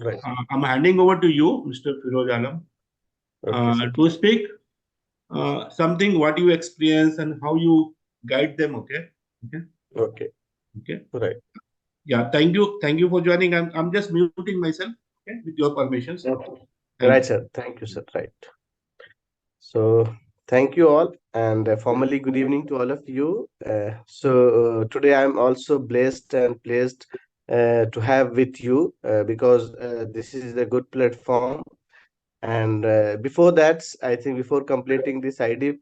Right. I'm handing over to you, Mr. Firoz Alam, Okay, sir. to speak something what you experience and how you guide them. Okay. Okay. Okay. Okay. Right. Yeah. Thank you. Thank you for joining. I'm just muting myself. Okay. With your permissions. Okay. Thank Right, you. sir. Thank you, sir. Right. So, thank you all, and formally good evening to all of you. Today I'm also blessed and pleased to have with you because this is a good platform. And before that, I think before completing this IDip,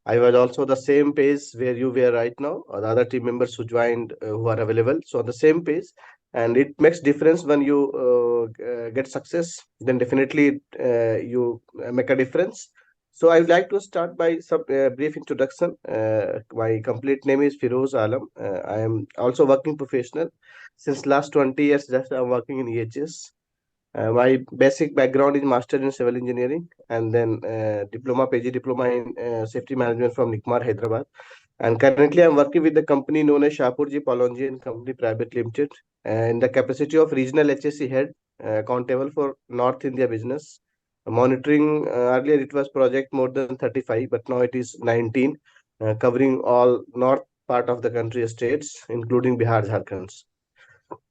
I was also the same page where you were right now, or the other team members who joined who are available. So on the same page, and it makes difference when you get success. Then definitely you make a difference. So I would like to start by some brief introduction. My complete name is Firoz Alam. I am also working professional since last 20 years. Just I'm working in EHS. My basic background is master in civil engineering and then diploma, PG diploma in safety management from Nikmar, Hyderabad. And currently, I'm working with the company known as Shapurji Palonji and Company Private Limited in the capacity of regional HSC head, accountable for North India business. Monitoring earlier it was project more than 35, but now it is 19, covering all north part of the country states, including Bihar, Jharkhand.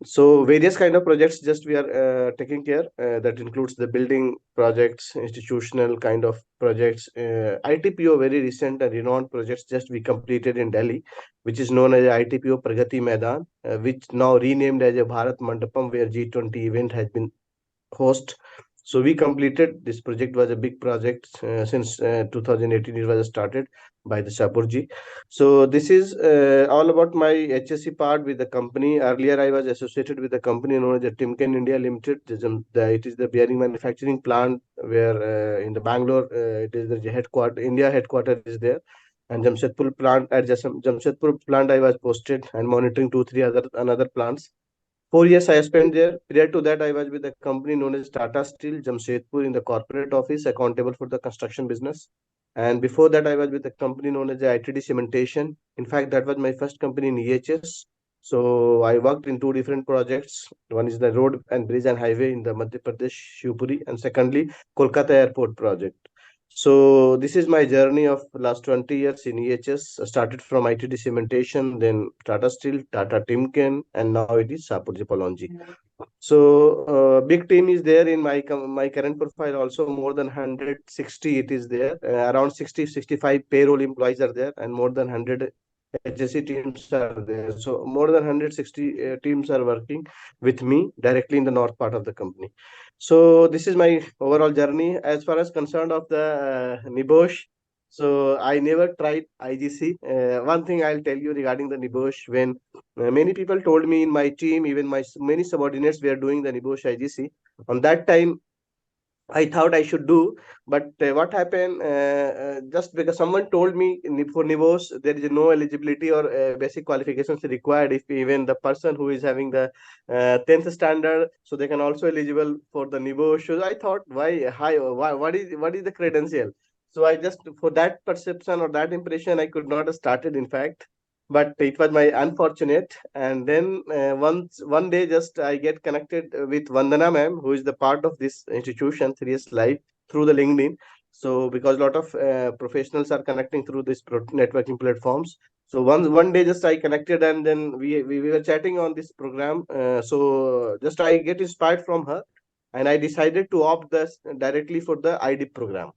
So various kind of projects just we are taking care that includes the building projects, institutional kind of projects, ITPO very recent and renowned projects just we completed in Delhi, which is known as ITPO Pragati Maidan, which now renamed as a Bharat Mandapam, where G20 event has been host. So we completed this project was a big project since 2018 it was started by the Shapurji. So this is all about my HSC part with the company. Earlier I was associated with the company known as the Timken India Limited. It is the bearing manufacturing plant where in the Bangalore it is the headquarter India headquarter is there. And Jamshedpur plant at Jamshedpur plant I was posted and monitoring two three other another plants. 4 years I spent there. Prior to that, I was with a company known as Tata Steel, Jamshedpur, in the corporate office, accountable for the construction business. And before that, I was with a company known as ITD Cementation. In fact, that was my first company in EHS. So I worked in two different projects. One is the road and bridge and highway in the Madhya Pradesh, Shivpuri, and secondly, Kolkata Airport project. So this is my journey of last 20 years in EHS. I started from ITD Cementation, then Tata Steel, Tata Timken, and now it is Sapurji Palonji. So big team is there in my current profile. Also more than 160 it is there. Around 60-65 payroll employees are there, and more than 100 HSC teams are there. So more than 160 teams are working with me directly in the north part of the company. So this is my overall journey as far as concerned of the NEBOSH. So I never tried IGC. One thing I'll tell you regarding the NEBOSH, when many people told me in my team, even my many subordinates were doing the NEBOSH IGC. On that time, I thought I should do, but what happened? Just because someone told me for NIVOS there is no eligibility or basic qualifications required. If even the person who is having the 10th standard, so they can also eligible for the NIVOS. So I thought, why, what is the credential? So I just for that perception or that impression, I could not have started. In fact, but it was my unfortunate. And then one day just I get connected with Vandana ma'am, who is the part of this institution 3S Live through the LinkedIn. So because a lot of professionals are connecting through this networking platforms. So one day just I connected, and then we were chatting on this program. So just I get inspired from her, and I decided to opt this directly for the IDIP program.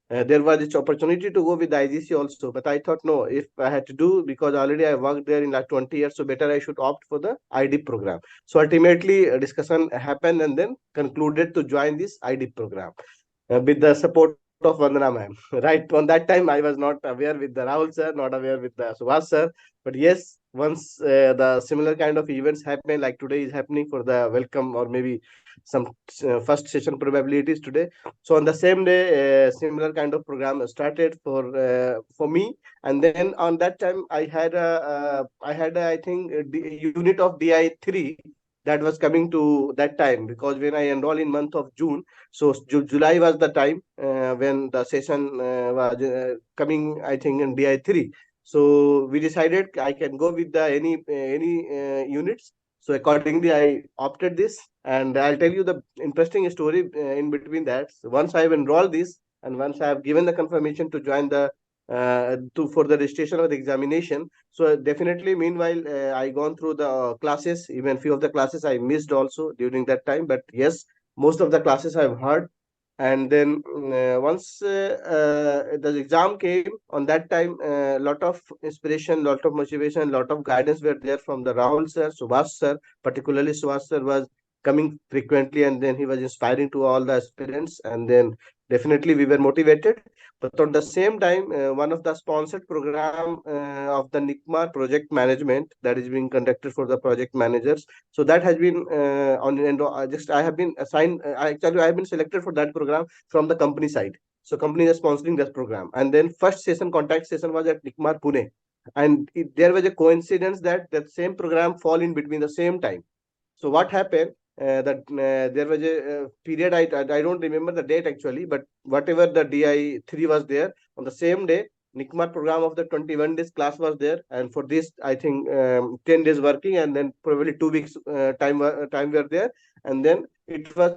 There was this opportunity to go with the IGC also, but I thought no, if I had to do, because already I worked there in like 20 years, so better I should opt for the IDIP program. So ultimately, a discussion happened and then concluded to join this IDIP program with the support of Vandana ma'am. Right on that time, I was not aware with the Rahul sir, not aware with the Subhash sir, but yes, once the similar kind of events happen, like today is happening for the welcome or maybe some first session probabilities today. So on the same day, similar kind of program started for me, and then on that time I think unit of DI3 that was coming to that time, because when I enroll in month of June, so July was the time when the session was coming, I think in DI3. So we decided I can go with the any units. So accordingly, I opted this, and I'll tell you the interesting story in between that. So once I have enrolled this, and once I have given the confirmation to join the to for the registration of the examination. So definitely, meanwhile, I gone through the classes. Even few of the classes I missed also during that time. But yes, most of the classes I've heard. And then once the exam came, on that time, a lot of inspiration, lot of motivation, lot of guidance were there from the Rahul sir, Subhash sir. Particularly Subhash sir was coming frequently, and then he was inspiring to all the aspirants. And then definitely we were motivated. But on the same time, one of the sponsored program of the NICMAR project management, that is being conducted for the project managers. So that has been just I have been assigned. Actually, I have been selected for that program from the company side. So company is sponsoring this program. And then first session, contact session, was at NICMAR Pune, and there was a coincidence that that same program fall in between the same time. So what happened? That there was a period. I don't remember the date actually, but whatever the DI3 was there on the same day, NICMAR program of the 21 days class was there, and for this I think 10 days working, and then probably 2 weeks time were there, and then it was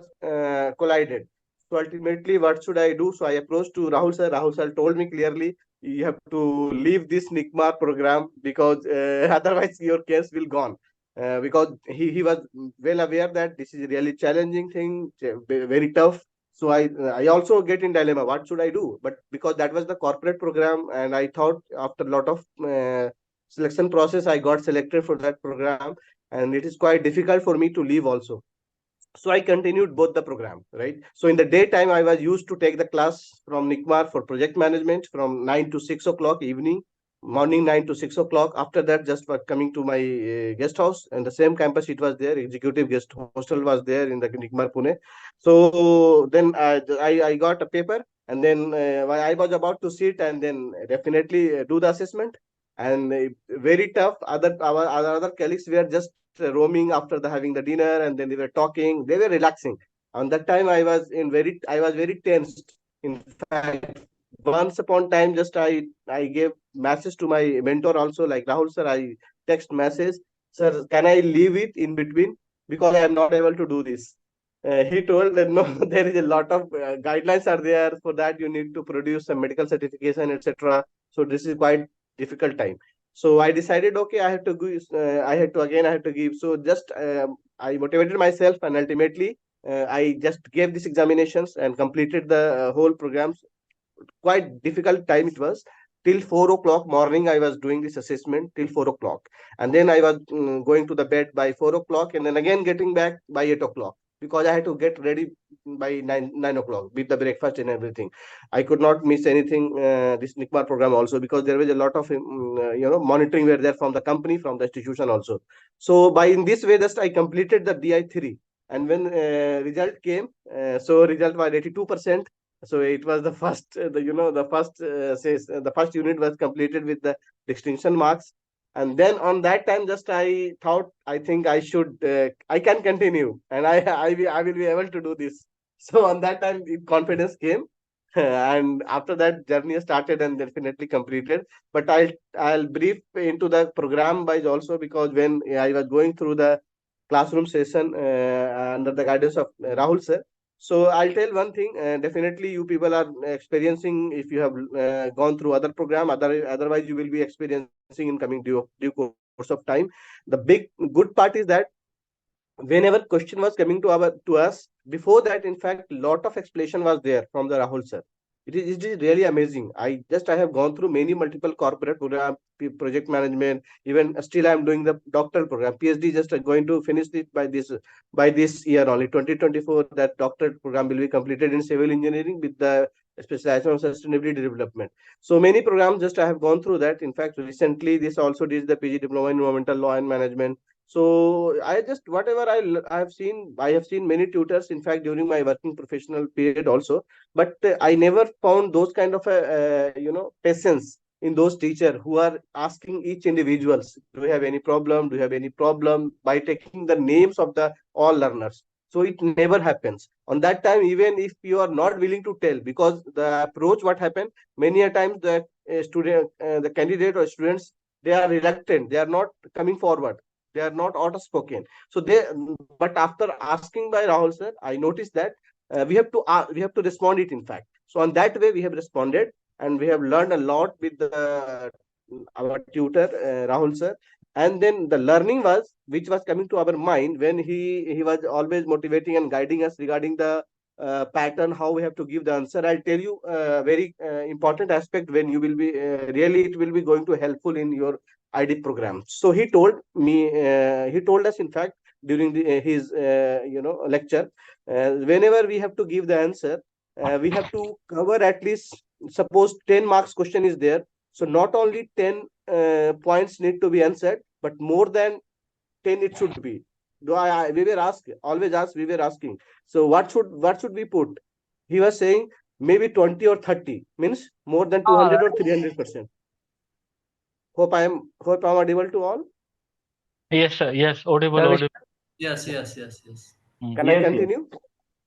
collided. So ultimately, what should I do? So I approached to Rahul sir. Rahul sir told me clearly, you have to leave this NICMAR program, because otherwise your case will gone. Because he was well aware that this is a really challenging thing, very tough. So I also get in dilemma. What should I do? But because that was the corporate program, and I thought after a lot of selection process, I got selected for that program, and it is quite difficult for me to leave also. So I continued both the program, right? So in the daytime, I was used to take the class from NICMAR for project management from 9 to 6 o'clock evening, morning 9 to 6 o'clock. After that, just for coming to my guest house, and the same campus it was there, executive guest hostel was there in the NICMAR Pune. So then I got a paper, and then I was about to sit and then definitely do the assessment. And very tough. Our other colleagues were just roaming after the having the dinner, and then they were talking, they were relaxing. On that time I was very tensed. In fact, once upon time, just I gave message to my mentor also, like Rahul sir. I text message, sir, can I leave it in between, because I am not able to do this. He told that no, there is a lot of guidelines are there. For that you need to produce some medical certification, etc. So this is quite difficult time. So I decided, okay, I have to give. I have to give. So just I motivated myself, and ultimately I just gave these examinations and completed the whole programs. Quite difficult time it was. Till 4 o'clock morning, I was doing this assessment till 4 o'clock, and then I was going to the bed by 4 o'clock, and then again getting back by 8 o'clock, because I had to get ready by nine o'clock with the breakfast and everything. I could not miss anything. This NICMAR program also, because there was a lot of monitoring were there from the company, from the institution also. So by in this way, just I completed the DI3, and when result came, so result was 82%. So it was the first, the first unit was completed with the distinction marks. And then on that time, just I thought, I think I should, I can continue, and I will be able to do this. So on that time, confidence came, and after that, journey started and definitely completed. But I'll brief into the program wise also, because when I was going through the classroom session under the guidance of Rahul sir. So I'll tell one thing. Definitely, you people are experiencing. If you have gone through other program, otherwise you will be experiencing in coming due course of time. The big good part is that whenever question was coming to us, before that, in fact, lot of explanation was there from the Rahul sir. It is really amazing. I have gone through many multiple corporate program, project management. Even still I am doing the doctoral program, PhD. Just going to finish it by this year only, 2024. That doctorate program will be completed in civil engineering with the specialization on sustainability development. So many programs just I have gone through that. In fact, recently this also did the PG diploma in environmental law and management. So I just whatever I have seen many tutors. In fact, during my working professional period also, but I never found those kind of patience in those teachers who are asking each individuals, do you have any problem? Do you have any problem? By taking the names of the all learners. So it never happens. On that time, even if you are not willing to tell, because the approach what happened many a times, the student, the candidate or students, they are reluctant. They are not coming forward. They are not auto spoken. So they, but after asking by Rahul sir, I noticed that we have to respond it, in fact. So on that way we have responded, and we have learned a lot with our tutor Rahul sir. And then the learning was, which was coming to our mind when he was always motivating and guiding us regarding the pattern, how we have to give the answer. I'll tell you a very important aspect when you will be really, it will be going to helpful in your IDip program. So he told us, in fact, during his lecture, whenever we have to give the answer, we have to cover at least, suppose 10 marks question is there, so not only 10 points need to be answered, but more than 10 it should be. We were asked, always asked, we were asking, so what should we put? He was saying maybe 20 or 30, means more than 200 or 300%. Hope I'm audible to all. Yes, sir. Yes, audible, Shall we, audible. Yes, yes, yes, yes. can I Yes, yes. continue?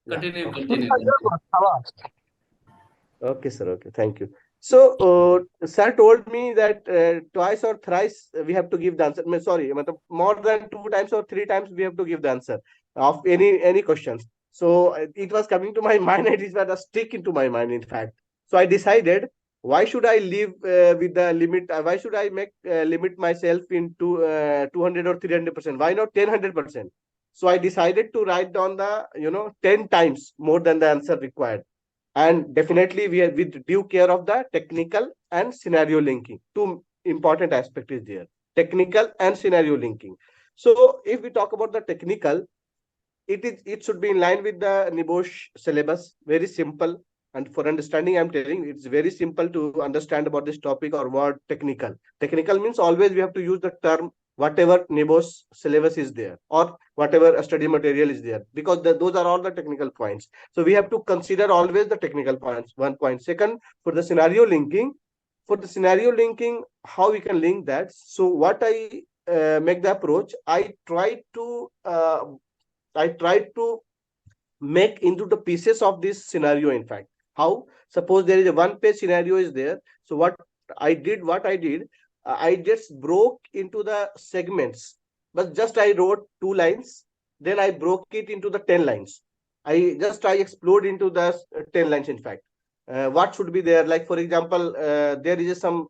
Yeah. Continue, Okay. continue, continue. Okay, sir. Okay, thank you. So, sir told me that twice or thrice we have to give the answer. Sorry, more than 2 times or 3 times we have to give the answer of any questions. So it was coming to my mind, and it was a stick into my mind, in fact. So I decided, why should I live with the limit? Why should I make limit myself into 200 or 300%? Why not 100%? So I decided to write down the 10 times more than the answer required. And definitely we are with due care of the technical and scenario linking. Two important aspect is there: technical and scenario linking. So if we talk about the technical, it should be in line with the NEBOSH syllabus. Very simple, and for understanding, I'm telling you, it's very simple to understand about this topic or word technical. Technical means always we have to use the term whatever NEBOSH syllabus is there, or whatever study material is there, because those are all the technical points. So we have to consider always the technical points. One point. Second, for the scenario linking, how we can link that? So what I make the approach, I try to make into the pieces of this scenario. In fact, how? Suppose there is a one page scenario is there. So what I did, I just broke into the segments, but just I wrote 2 lines, then I broke it into the 10 lines. I explored into the 10 lines, in fact. What should be there? Like, for example, there is some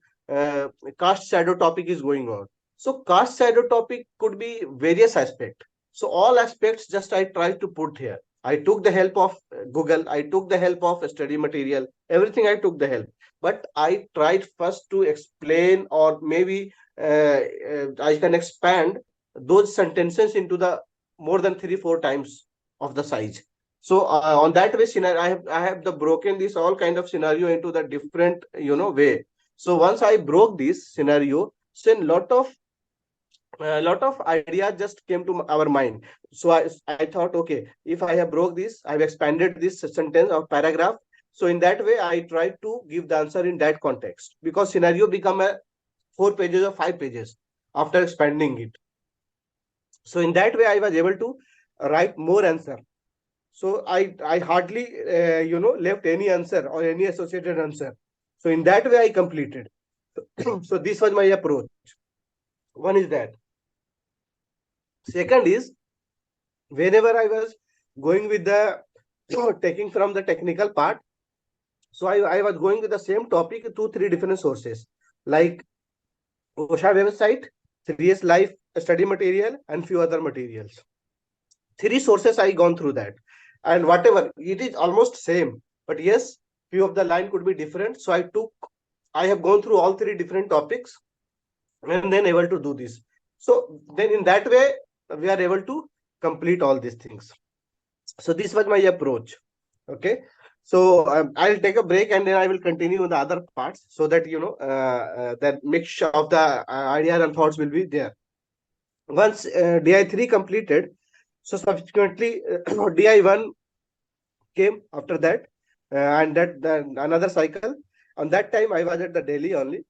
caste shadow topic is going on. So caste shadow topic could be various aspects. So all aspects just I try to put here. I took the help of Google. I took the help of study material. Everything I took the help. But I tried first to explain, or maybe I can expand those sentences into the more than 3-4 times of the size. So on that way, scenario, I have the broken this all kind of scenario into the different way. So once I broke this scenario, then lot of ideas just came to our mind. So I thought, okay, if I have broke this, I've expanded this sentence or paragraph. So in that way, I tried to give the answer in that context, because scenario become a 4 pages or 5 pages after expanding it. So in that way, I was able to write more answer. So I hardly left any answer or any associated answer. So in that way, I completed. So this was my approach. One is that. Second is, whenever I was going with the taking from the technical part, so I was going with the same topic to 3 different sources, like OSHA website, 3S Life study material, and few other materials. 3 sources I gone through that, and whatever it is almost same, but yes, few of the line could be different. So I have gone through all 3 different topics, and then able to do this. So then in that way, we are able to complete all these things. So this was my approach. Okay. So I'll take a break, and then I will continue the other parts, so that that mixture of the ideas and thoughts will be there. Once DI3 completed, so subsequently DI1 came after that, and then another cycle. On that time, I was at the Delhi only,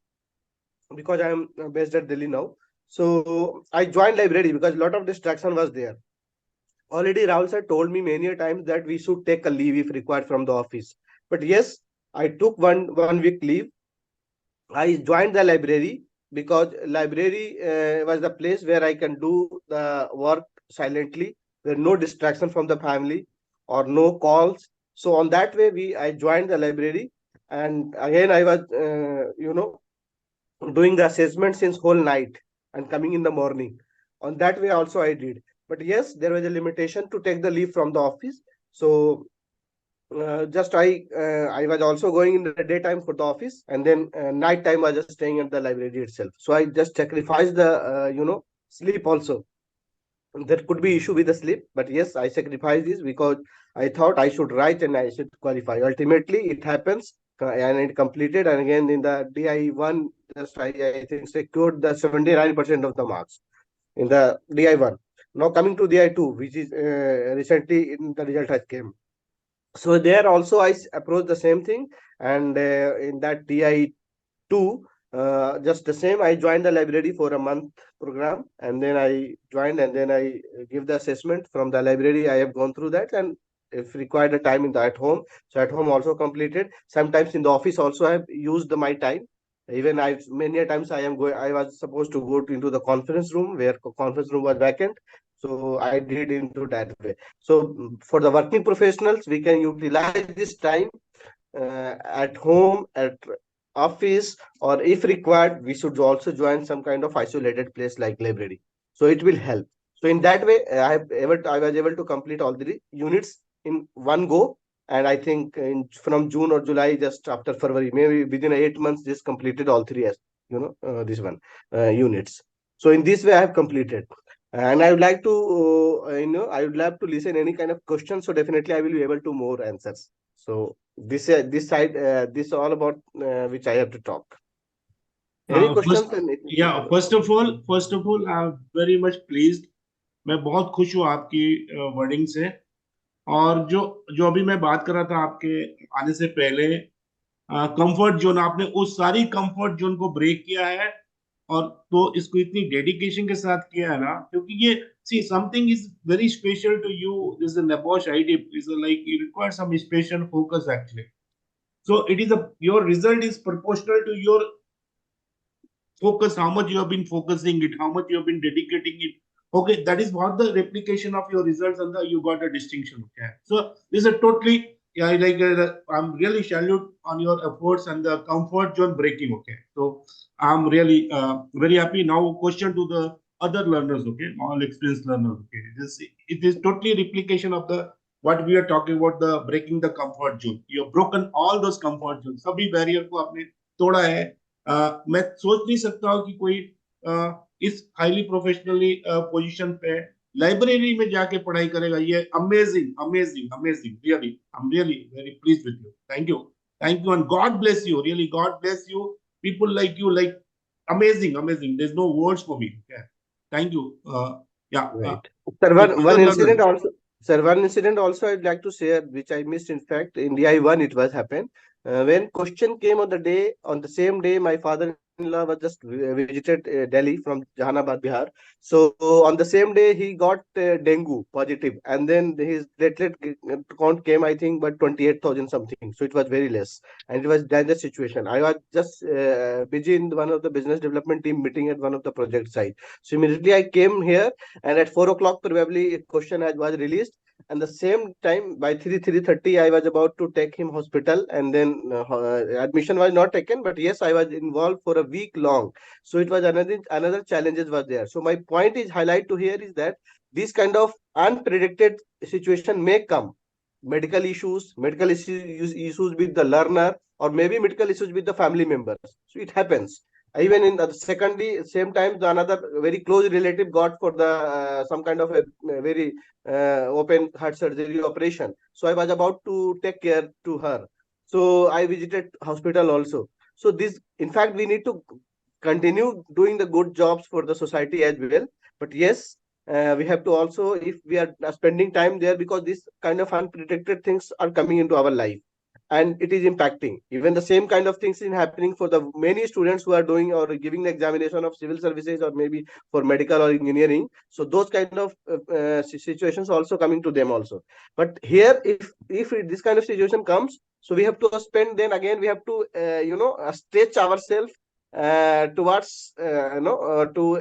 because I am based at Delhi now. So I joined library because a lot of distraction was there. Already Rahul sir told me many a times that we should take a leave if required from the office. But yes, I took one week leave. I joined the library, because library was the place where I can do the work silently, where no distraction from the family or no calls. So on that way, I joined the library, and again I was doing the assessment since whole night and coming in the morning. On that way also I did. But yes, there was a limitation to take the leave from the office. So just I was also going in the daytime for the office, and then night time I was just staying at the library itself. So I just sacrificed the sleep also. There could be issue with the sleep, but yes, I sacrificed this because I thought I should write and I should qualify. Ultimately it happens, and it completed, and again in the DI1, just I think secured the 79% of the marks in the DI1. Now coming to DI2, which is recently in the result has came. So there also approached the same thing, and in that DI2, just the same, I joined the library for a month program, and then I joined, and then I give the assessment from the library. I have gone through that, and if required a time in the at home, so at home also completed. Sometimes in the office also I have used my time. Even I many a times I was supposed to go into the conference room where conference room was vacant, so I did into that way. So for the working professionals, we can utilize this time at home, at office, or if required, we should also join some kind of isolated place like library. So it will help. So in that way, I was able to complete all the units in one go. And I think from June or July, just after February, maybe within 8 months, just completed all three, this one units. So in this way, I have completed. And I would like to, I would love to listen any kind of question. So definitely, I will be able to more answers. So this side, this all about which I have to talk. Any questions? Yeah, first of all, I'm very much pleased. मैं बहुत खुश हूँ आपकी wording से। और जो जो अभी मैं बात कर रहा था आपके आने से पहले, कंफर्ट जोन, आपने उस सारी कंफर्ट जोन को ब्रेक किया है, और तो इसको इतनी डेडिकेशन के साथ किया है ना, क्योंकि ये see something is very special to you. This is NEBOSH IDip is like you require some special focus actually. So it is your result is proportional to your focus, how much you have been focusing it, how much you have been dedicating it. Okay, that is what the replication of your results, and you got a distinction. Okay, so this is a totally, yeah, like I'm really salute on your efforts and the comfort zone breaking. Okay, so I'm really very happy. Now question to the other learners. Okay, all experienced learners. Okay, it is totally replication of the what we are talking about, the breaking the comfort zone. You have broken all those comfort zones. सभी barrier को आपने तोड़ा है। मैं सोच नहीं सकता हूँ कि कोई इस हाईली प्रोफेशनली पोजीशन पे लाइब्रेरी में जाके पढ़ाई करेगा। ये amazing amazing amazing, really I am really very pleased with you. Thank you and God bless you, really God bless you. People like you, like amazing amazing, there is no words for me. Thank you. Yeah, right. Sir, one incident also. Sir, one incident also I'd like to share, which I missed. In fact, in DI1 it was happened. When question came on the same day, my father-in-law was just visited Delhi from Jahanabad, Bihar. So on the same day, he got dengue positive, and then his platelet count came, I think, but 28,000 something. So it was very less, and it was dangerous situation. I was just busy in one of the business development team meeting at one of the project site. So immediately I came here, and at 4 o'clock probably a question was released, and the same time by 3:30 I was about to take him hospital, and then admission was not taken, but yes, I was involved for a week long. So it was another challenges was there. So my point is highlight to here is that this kind of unpredicted situation may come. Medical issues with the learner, or maybe medical issues with the family members. So it happens. Even in the secondly, same time, the another very close relative got for the some kind of a very open heart surgery operation. So I was about to take care to her. So I visited hospital also. So this, in fact, we need to continue doing the good jobs for the society as well. But yes, we have to also, if we are spending time there, because this kind of unpredicted things are coming into our life, and it is impacting. Even the same kind of things is happening for the many students who are doing or giving the examination of civil services, or maybe for medical or engineering. So those kind of situations also coming to them also. But here, if this kind of situation comes, so we have to spend, then again we have to stretch ourselves towards to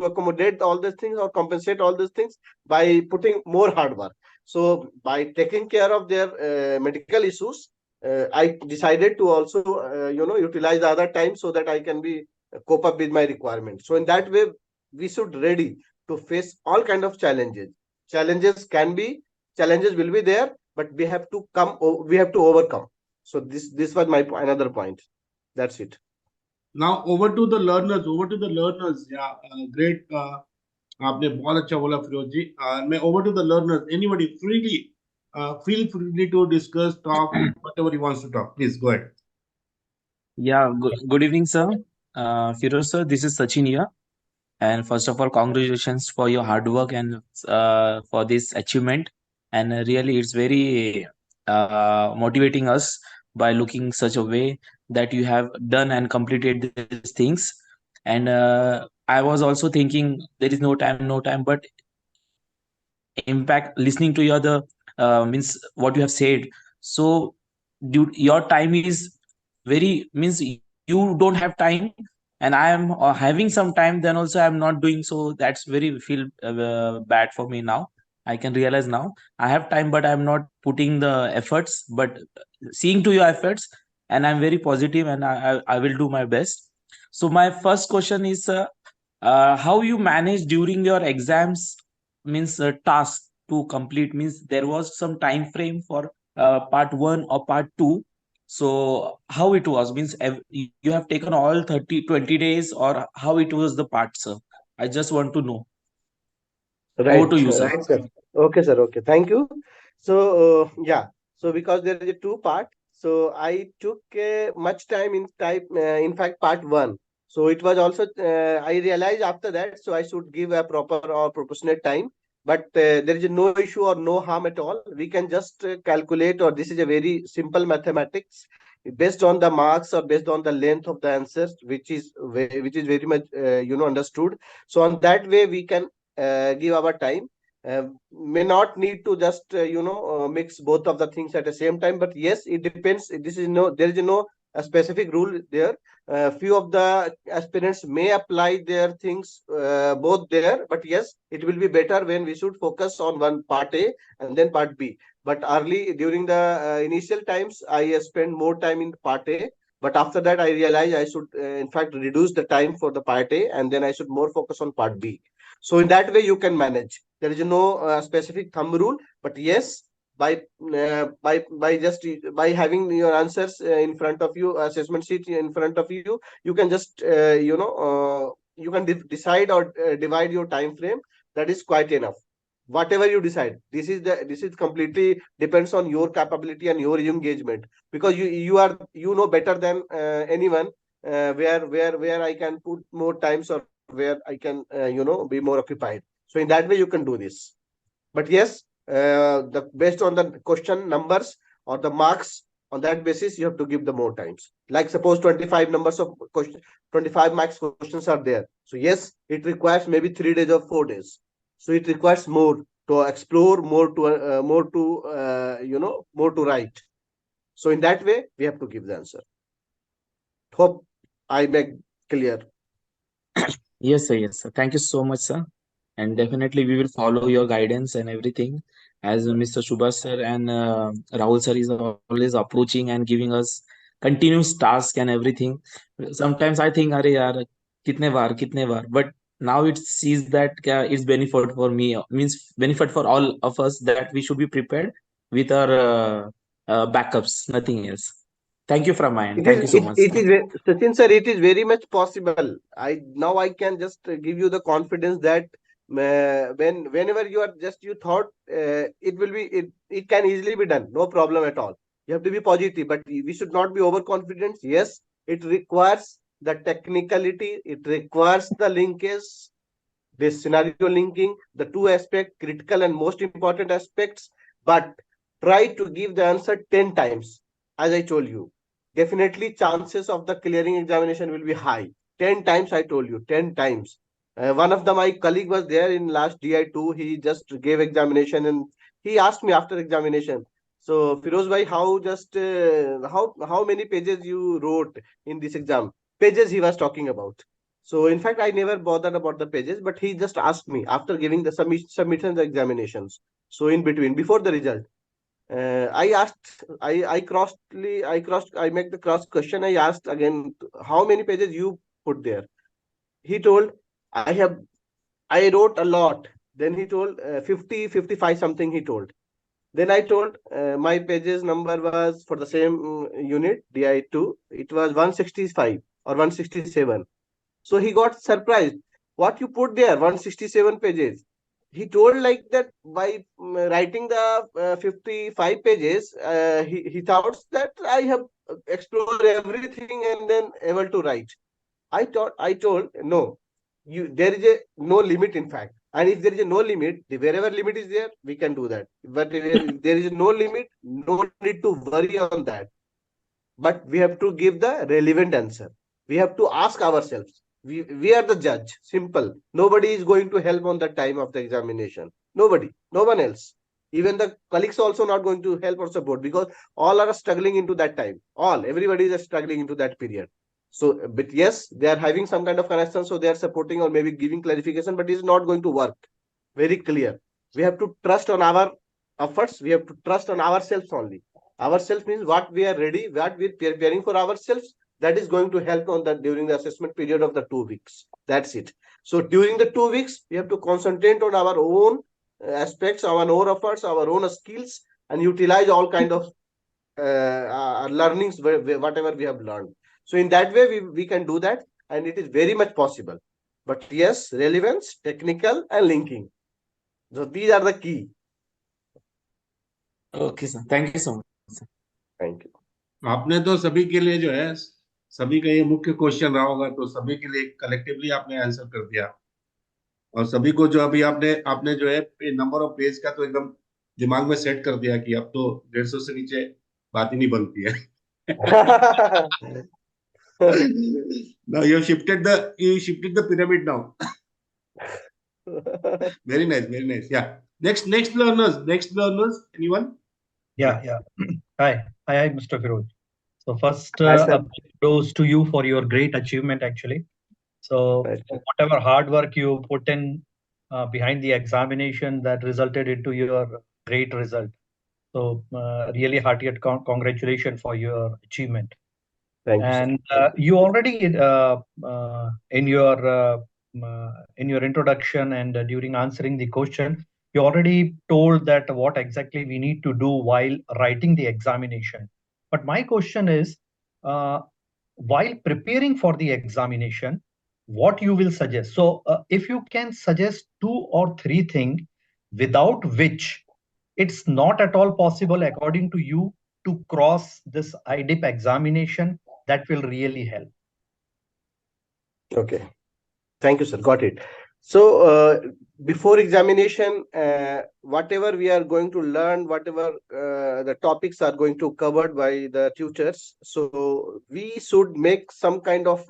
accommodate all these things or compensate all these things by putting more hard work. So by taking care of their medical issues, I decided to also utilize the other time so that I can be cope up with my requirements. So in that way, we should ready to face all kind of challenges. Challenges will be there, but we have to overcome. So this was my another point. That's it. Now over to the learners. Over to the learners. Yeah, great. आपने बहुत अच्छा बोला फिरोज जी. मैं over to the learners. Anybody freely, feel free to discuss, talk, whatever he wants to talk. Please go ahead. Yeah, good evening, sir. Firoz sir, this is Sachin here. And first of all, congratulations for your hard work and for this achievement. And really, it's very motivating us by looking such a way that you have done and completed these things. And I was also thinking there is no time, no time, but impact listening to your the means what you have said. So, your time is very means you don't have time, and I am having some time. Then also I am not doing so. That's very feel bad for me now. I can realize now I have time, but I am not putting the efforts. But seeing to your efforts, and I'm very positive, and I will do my best. So my first question is. How you manage during your exams means task to complete means there was some time frame for part 1 or part 2. So how it was means you have taken all 30-20 days or how it was the part, sir? I just want to know. Over to Right, you, sir. right, sir. Okay, sir. Okay, thank you. So, yeah. So, because there is a two part, so I took much time in in fact, part one. So it was also I realized after that, so I should give a proper or proportionate time. But there is no issue or no harm at all. We can just calculate, or this is a very simple mathematics based on the marks or based on the length of the answers, which is very much understood. So on that way, we can give our time. May not need to just mix both of the things at the same time, but yes, it depends. There is no a specific rule there. Few of the aspirants may apply their things both there, but yes, it will be better when we should focus on one part A and then part B. But early during the initial times, I spend more time in part A, but after that I realized I should in fact reduce the time for the part A, and then I should more focus on part B. So in that way you can manage. There is no specific thumb rule, but yes, by having your answers in front of you, assessment sheet in front of you, you can just you can decide or divide your time frame. That is quite enough. Whatever you decide, this is completely depends on your capability and your engagement, because you know better than anyone where I can put more times or where I can be more occupied. So in that way you can do this. But yes, the based on the question numbers or the marks, on that basis you have to give the more times. Like suppose 25 numbers of question, 25 marks questions are there. So yes, it requires maybe 3 days or 4 days. So it requires more to explore, more to write. So in that way we have to give the answer. Hope I make clear. Yes, sir. Yes, sir. Thank you so much, sir. And definitely we will follow your guidance and everything. As Mr. Subhash sir and Rahul sir is always approaching and giving us continuous task and everything. Sometimes I think, अरे यार, कितने बार. But now it sees that it's benefit for me, means benefit for all of us that we should be prepared with our backups, nothing else. Thank you from my end. Thank you so much, sir. Sachin sir, it is very much possible. I can just give you the confidence that whenever you thought it can easily be done, no problem at all. You have to be positive, but we should not be overconfident. Yes, it requires the technicality, it requires the linkage, this scenario linking, the two aspect, critical and most important aspects. But try to give the answer 10 times, as I told you. Definitely chances of the clearing examination will be high. 10 times, I told you, 10 times. One of my colleague was there in last DI2. He just gave examination and he asked me after examination, so Firoz bhai, how many pages you wrote in this exam? pages he was talking about. So in fact, I never bothered about the pages, but he just asked me after giving the submission the examinations. So in between, before the result, I asked, I make the cross question. I asked again, how many pages you put there? He told, I wrote a lot. Then he told 50, 55 something he told. Then I told my pages number was for the same unit, DI2, it was 165 or 167. So he got surprised. What you put there, 167 pages? He told like that by writing the 55 pages, he thought that I have explored everything and then able to write. I told no, there is a no limit in fact. And if there is a no limit, wherever limit is there, we can do that. But if there is no limit, no need to worry on that. But we have to give the relevant answer. We have to ask ourselves. We are the judge. Simple. Nobody is going to help on the time of the examination. Nobody. No one else. Even the colleagues also not going to help or support because all are struggling into that time. Everybody is struggling into that period. So, but yes, they are having some kind of connection, so they are supporting or maybe giving clarification, but it is not going to work. Very clear. We have to trust on our efforts. We have to trust on ourselves only. Ourselves means what we are ready, what we are preparing for ourselves. That is going to help on that during the assessment period of the 2 weeks. That's it. So during the 2 weeks, we have to concentrate on our own aspects, our own efforts, our own skills, and utilize all kind of learnings, whatever we have learned. So in that way, we can do that, and it is very much possible. But yes, relevance, technical, and linking. So these are the key. Okay, sir. Thank you so much, sir. Thank you. आपने तो सभी के लिए जो है, सभी का ये मुख्य क्वेश्चन रहा होगा, तो सभी के लिए कलेक्टिवली आपने आंसर कर दिया। और सभी को जो अभी आपने जो है नंबर ऑफ पेज का तो एकदम दिमाग में सेट कर दिया कि अब तो 150 से नीचे बात ही नहीं बनती है। Now you shifted the pyramid now. Very nice, very nice. Yeah. Next learners. Anyone? Yeah. Hi, Mr. Firoz. So first, Hi, sir. a big kudos to you for your great achievement, actually. So Right, sir. whatever hard work you put in behind the examination, that resulted into your great result. So really heartiest congratulations for your achievement. Thank you, sir. And you already in your introduction and during answering the question, you already told that what exactly we need to do while writing the examination. But my question is, while preparing for the examination, what you will suggest? So if you can suggest 2 or 3 things without which it's not at all possible, according to you, to cross this IDip examination, that will really help. Okay. Thank you, sir. Got it. So, before examination, whatever we are going to learn, whatever the topics are going to covered by the tutors, so we should make some kind of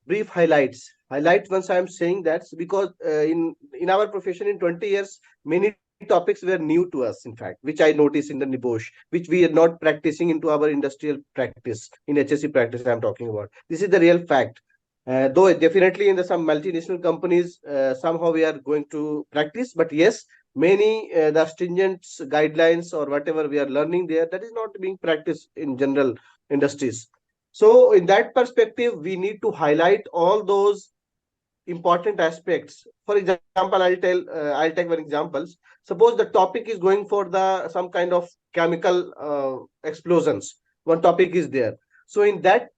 brief highlights. Highlights. Once I am saying that because in our profession in 20 years, many topics were new to us. In fact, which I noticed in the NEBOSH, which we are not practicing into our industrial practice in HSC practice. I am talking about. This is the real fact. Though definitely in some multinational companies, somehow we are going to practice, but yes, many the stringent guidelines or whatever we are learning there, that is not being practiced in general industries. So in that perspective, we need to highlight all those important aspects. For example, I'll take one examples. Suppose the topic is going for the some kind of chemical explosions. One topic is there. So in that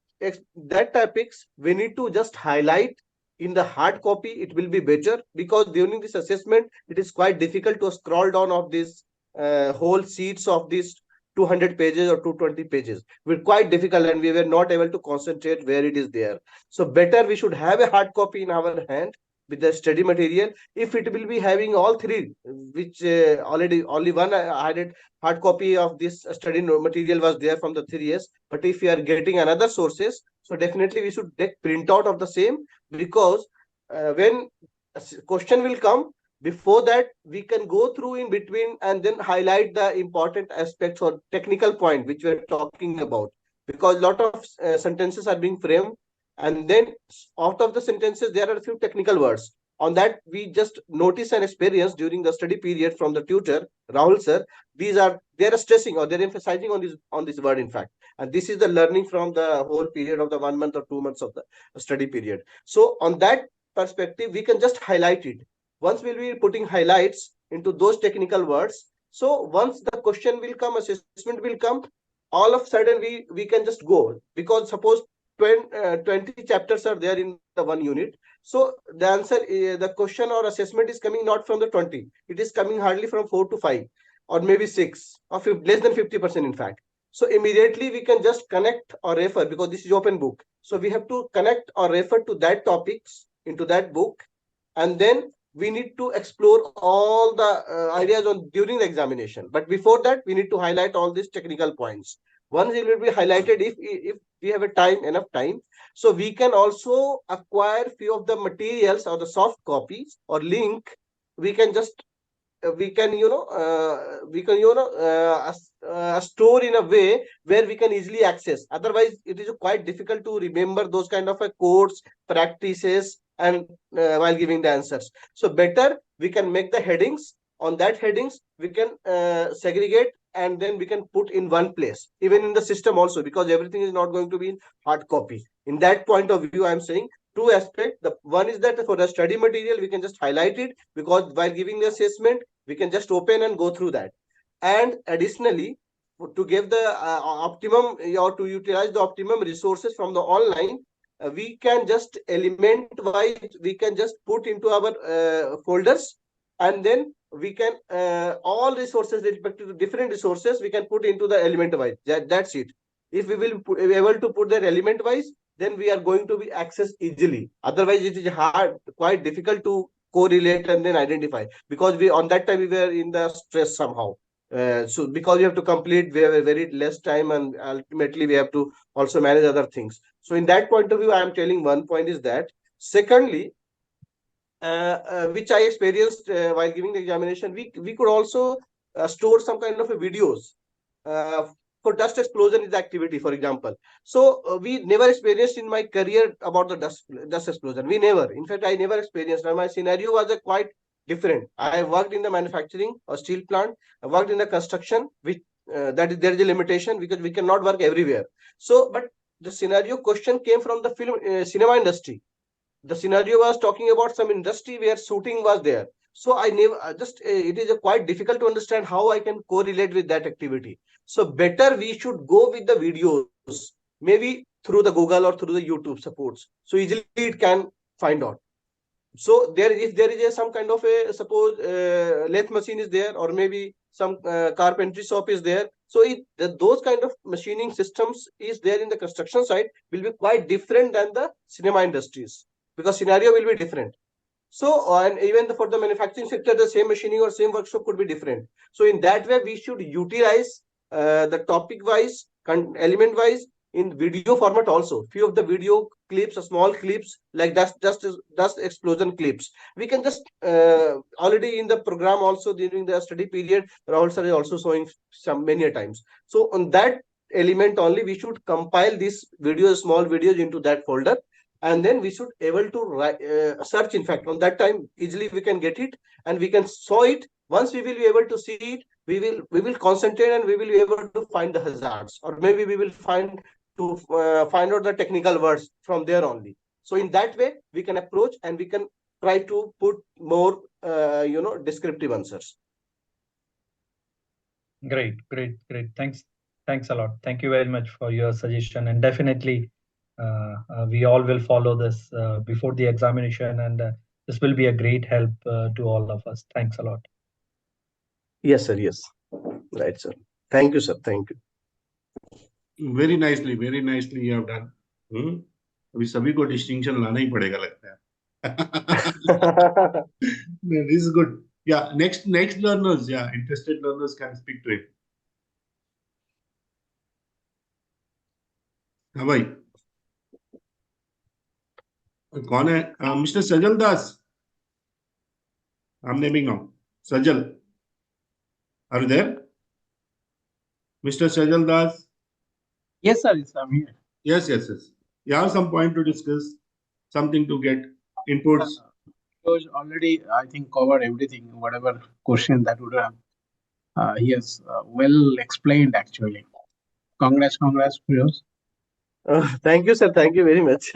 topics, we need to just highlight in the hard copy. It will be better because during this assessment, it is quite difficult to scroll down of these whole sheets of these 200 pages or 220 pages. We're quite difficult and we were not able to concentrate where it is there. So better we should have a hard copy in our hand with the study material. If it will be having all three, which already only one added hard copy of this study material was there from the 3 years. But if we are getting another sources, so definitely we should take printout of the same because when a question will come, before that we can go through in between and then highlight the important aspects or technical point which we are talking about. because a lot of sentences are being framed, and then out of the sentences there are a few technical words. On that, we just notice and experience during the study period from the tutor Rahul sir. They are stressing or they're emphasizing on this word, in fact. And this is the learning from the whole period of the 1 month or 2 months of the study period. So on that perspective, we can just highlight it. Once we'll be putting highlights into those technical words, so once the question will come, assessment will come, all of a sudden we can just go, because suppose 20 chapters are there in the one unit. So the answer, the question or assessment is coming not from the 20, it is coming hardly from 4 to 5 or maybe 6 or less than 50% in fact. So immediately we can just connect or refer, because this is open book. So we have to connect or refer to that topics into that book, and then we need to explore all the ideas on during the examination. But before that, we need to highlight all these technical points. Once it will be highlighted, if we have a enough time, so we can also acquire few of the materials or the soft copies or link. We can just store in a way where we can easily access. Otherwise it is quite difficult to remember those kind of codes, practices, and while giving the answers. So better we can make the headings. On that headings we can segregate, and then we can put in one place, even in the system also, because everything is not going to be in hard copy. In that point of view, I am saying two aspects. The one is that for the study material we can just highlight it, because while giving the assessment we can just open and go through that. And additionally, to give the optimum or to utilize the optimum resources from the online, we can just element wise, we can just put into our folders, and then we can all resources respective to different resources we can put into the element wise. That's it. If we will be able to put that element wise, then we are going to be accessed easily. Otherwise it is hard, quite difficult to correlate and then identify, because we on that time we were in the stress somehow. So because we have to complete, we have a very less time, and ultimately we have to also manage other things. So in that point of view, I am telling one point is that. Secondly, which I experienced while giving the examination, we could also store some kind of a videos uh, for dust explosion is the activity, for example. So we never experienced in my career about the dust explosion. We never. In fact, I never experienced. And my scenario was a quite different. I worked in the manufacturing or steel plant. I worked in the construction, which that is there is a limitation because we cannot work everywhere. So, but the scenario question came from the film cinema industry. The scenario was talking about some industry where shooting was there. So I never just it is quite difficult to understand how I can correlate with that activity. So better we should go with the videos, maybe through the Google or through the YouTube supports, so easily it can find out. So there, if there is some kind of a, suppose lathe machine is there, or maybe some carpentry shop is there, so those kind of machining systems is there in the construction site will be quite different than the cinema industries, because scenario will be different. So and even for the manufacturing sector, the same machining or same workshop could be different. So in that way we should utilize the topic wise, element wise, in video format also. Few of the video clips, small clips like dust explosion clips, we can just already in the program also during the study period, Rahul sir is also showing some many a times. So on that element only we should compile these videos, small videos into that folder, and then we should able to search. In fact, on that time easily we can get it and we can saw it. Once we will be able to see it, we will concentrate and we will be able to find the hazards, or maybe we will find out the technical words from there only. So in that way we can approach and we can try to put more descriptive answers. Great. Thanks a lot. Thank you very much for your suggestion, and definitely we all will follow this before the examination, and this will be a great help to all of us. Thanks a lot. Yes sir, yes, right sir. Thank you sir, thank you. Very nicely you have done. अभी सभी को distinction लाना ही पड़ेगा लगता है. This is good. Yeah, next learners, yeah, interested learners can speak to him. हाँ भाई, कौन है? Mr. Sajal Das. I'm naming now. Sajal, are you there? Mr. Sajal Das. Yes, sir. Yes, I'm here. Yes. You have some point to discuss, something to get inputs. Because already, I think, covered everything, whatever question that would have. He has well explained, actually. Congrats, Firoz. Thank you, sir. Thank you very much.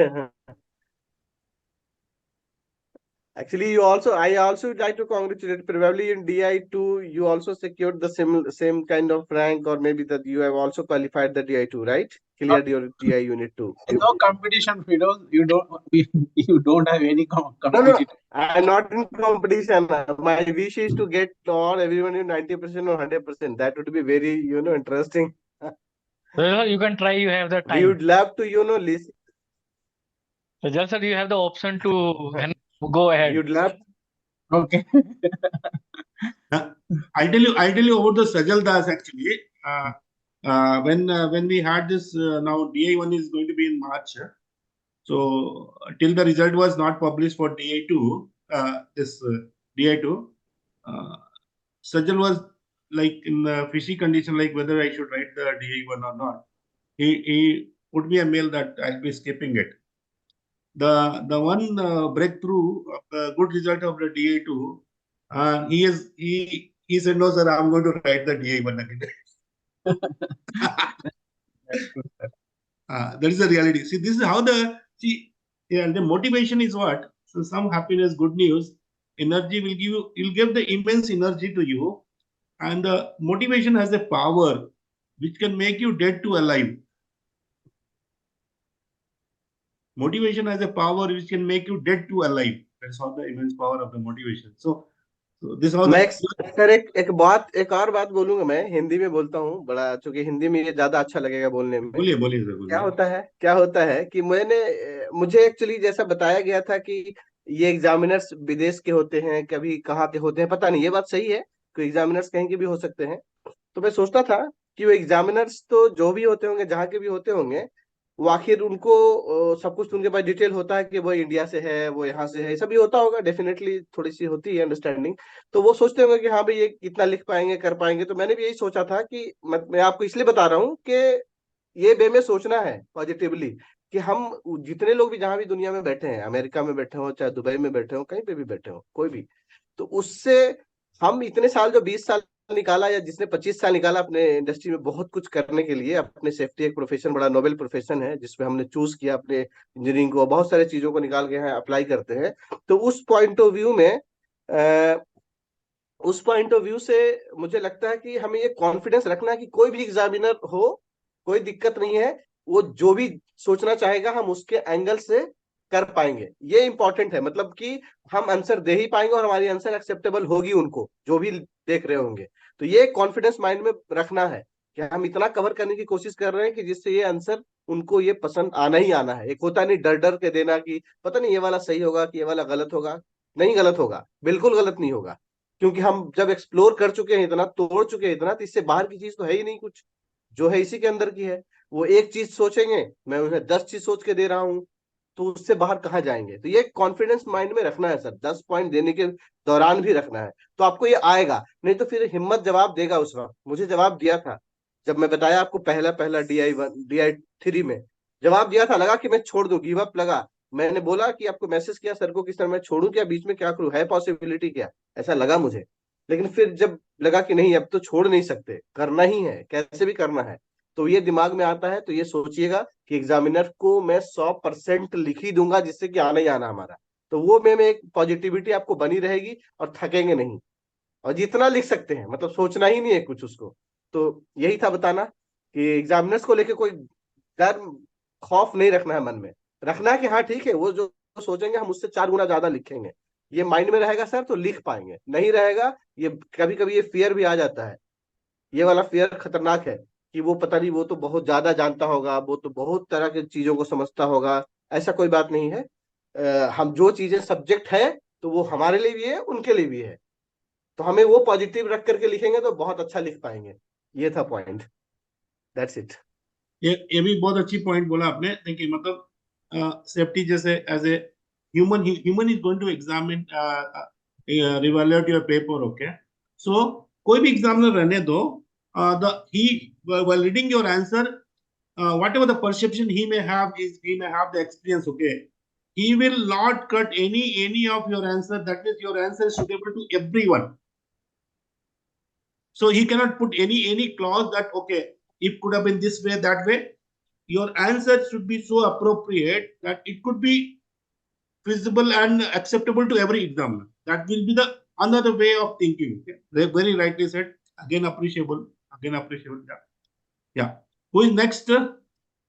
Actually, I also would like to congratulate. Probably in DI2, you also secured the same kind of rank, or maybe that you have also qualified the DI2, right? Cleared your DI Unit 2. No competition, Firoz. You don't have any No, competition. I'm not in competition. My wish is to get all everyone in 90% or 100%. That would be very, interesting. Well, you can try, you have the We time. would love to, listen. So just that you have the option to go ahead. You'd love. Okay. I tell you about the Sajal Das actually. When we had this now DI1 is going to be in March. So till the result was not published for DI2, DI2, Sajal was like in the fishy condition, like whether I should write the DI1 or not. He put me a mail that I'll be skipping it. The one breakthrough, good result of the DI2, he said, no, sir, I'm going to write the DI1 again. That's good, sir. That is the reality. See, this is how the motivation is what? So some happiness, good news, energy will give the immense energy to you, and the motivation has a power which can make you dead to alive. Motivation has a power which can make you dead to alive. That's how the immense power of the motivation. So this how मैं sir एक और बात बोलूंगा, मैं हिंदी में बोलता हूँ, बड़ा चूंकि हिंदी में ये ज्यादा अच्छा लगेगा बोलने में। बोलिए सर। क्या होता है कि मुझे एक्चुअली जैसा बताया गया था कि ये एग्जामिनर्स विदेश के होते हैं, कभी कहाँ के होते हैं पता नहीं, ये बात सही है कि एग्जामिनर्स कहीं के भी हो सकते हैं। तो मैं सोचता था कि वो एग्जामिनर्स तो जो भी होते होंगे, जहाँ के भी होते होंगे, वो आखिर उनको सब कुछ उनके पास डिटेल होता है कि वो इंडिया से है, वो यहाँ से है, ऐसा भी होता होगा, डेफिनेटली थोड़ी सी होती है अंडरस्टैंडिंग। तो वो सोचते होंगे कि हाँ भाई ये कितना लिख पाएंगे, कर पाएंगे। तो मैंने भी यही सोचा था कि मैं आपको इसलिए बता रहा हूँ कि ये वे में सोचना है पॉजिटिवली, कि हम जितने लोग भी जहां भी दुनिया में बैठे हैं, अमेरिका में बैठे हो, चाहे दुबई में बैठे हो, कहीं पे भी बैठे हो, कोई भी, तो उससे हम इतने साल, जो 20 साल निकाला या जिसने 25 साल निकाला अपने इंडस्ट्री में बहुत कुछ करने के लिए, अपने सेफ्टी एक प्रोफेशन, बड़ा नोबेल प्रोफेशन है जिसमें हमने चूज किया अपने इंजीनियरिंग को, बहुत सारी चीजों को निकाल के यहाँ अप्लाई करते हैं। तो उस पॉइंट ऑफ व्यू में से मुझे लगता है कि हमें ये कॉन्फिडेंस रखना है कि कोई भी एग्जामिनर हो, कोई दिक्कत नहीं है, वो जो भी सोचना चाहेगा हम उसके एंगल से कर पाएंगे। ये इंपॉर्टेंट है, मतलब कि हम आंसर दे ही पाएंगे और हमारी आंसर एक्सेप्टेबल होगी उनको, जो भी देख रहे होंगे। तो ये कॉन्फिडेंस माइंड में रखना है कि हम इतना कवर करने की कोशिश कर रहे हैं कि जिससे ये आंसर उनको ये पसंद आना ही आना है। एक होता नहीं डर के देना कि पता नहीं ये वाला सही होगा कि ये वाला गलत होगा। नहीं गलत होगा, बिल्कुल गलत नहीं होगा, क्योंकि हम जब एक्सप्लोर कर चुके हैं इतना, तोड़ चुके हैं इतना, तो इससे बाहर की चीज तो है ही नहीं कुछ, जो है इसी के अंदर की है। वो एक चीज सोचेंगे, मैं उन्हें 10 चीज सोच के दे रहा हूँ, तो उससे बाहर कहाँ जाएंगे। तो ये कॉन्फिडेंस माइंड में रखना है सर, 10 पॉइंट देने के दौरान भी रखना है, तो आपको ये आएगा। नहीं तो फिर हिम्मत जवाब देगा। उस वक्त मुझे जवाब दिया था, जब मैं बताया आपको पहला DI3 में जवाब दिया था, लगा कि मैं छोड़ दूं, गिव अप लगा। मैंने बोला कि आपको मैसेज किया सर को कि सर मैं छोड़ूं क्या, बीच में क्या करूं, है पॉसिबिलिटी क्या, ऐसा लगा मुझे। लेकिन फिर जब लगा कि नहीं, अब तो छोड़ नहीं सकते, करना ही है, कैसे भी करना है, तो ये दिमाग में आता है। तो ये सोचिएगा कि एग्जामिनर को मैं 100% लिख ही दूंगा, जिससे कि आना ही आना हमारा। तो वो में एक पॉजिटिविटी आपको बनी रहेगी और थकेंगे नहीं, और जितना लिख सकते हैं, मतलब सोचना ही नहीं है कुछ उसको। तो यही था बताना कि एग्जामिनर्स को लेके कोई डर, खौफ नहीं रखना है मन में। रखना है कि हाँ ठीक है, वो जो सोचेंगे हम उससे 4 गुना ज्यादा लिखेंगे, ये माइंड में रहेगा सर तो लिख पाएंगे। नहीं रहेगा, ये कभी कभी ये फियर भी आ जाता है, ये वाला फियर खतरनाक है कि वो पता नहीं, वो तो बहुत ज्यादा जानता होगा, वो तो बहुत तरह की चीजों को समझता होगा। ऐसा कोई बात नहीं है। हम जो चीजें सब्जेक्ट है तो वो हमारे लिए भी है, उनके लिए भी है। तो हमें वो पॉजिटिव रख करके लिखेंगे तो बहुत अच्छा लिख पाएंगे। ये था पॉइंट, दैट्स इट। ये भी बहुत अच्छी पॉइंट बोला आपने। देखिए मतलब सेफ्टी जैसे as a human is going to examine revaluate your paper, okay. So कोई भी एग्जामिनर रहने दो, while reading your answer, whatever the perception he may have, is he may have the experience, okay, he will not cut any of your answer. That means your answer is suitable to everyone. So he cannot put any clause that, okay, it could have been this way, that way. Your answer should be so appropriate that it could be feasible and acceptable to every examiner. That will be the another way of thinking. Okay? Very rightly said. Again appreciable. Again appreciable. Yeah. Yeah. Who is next?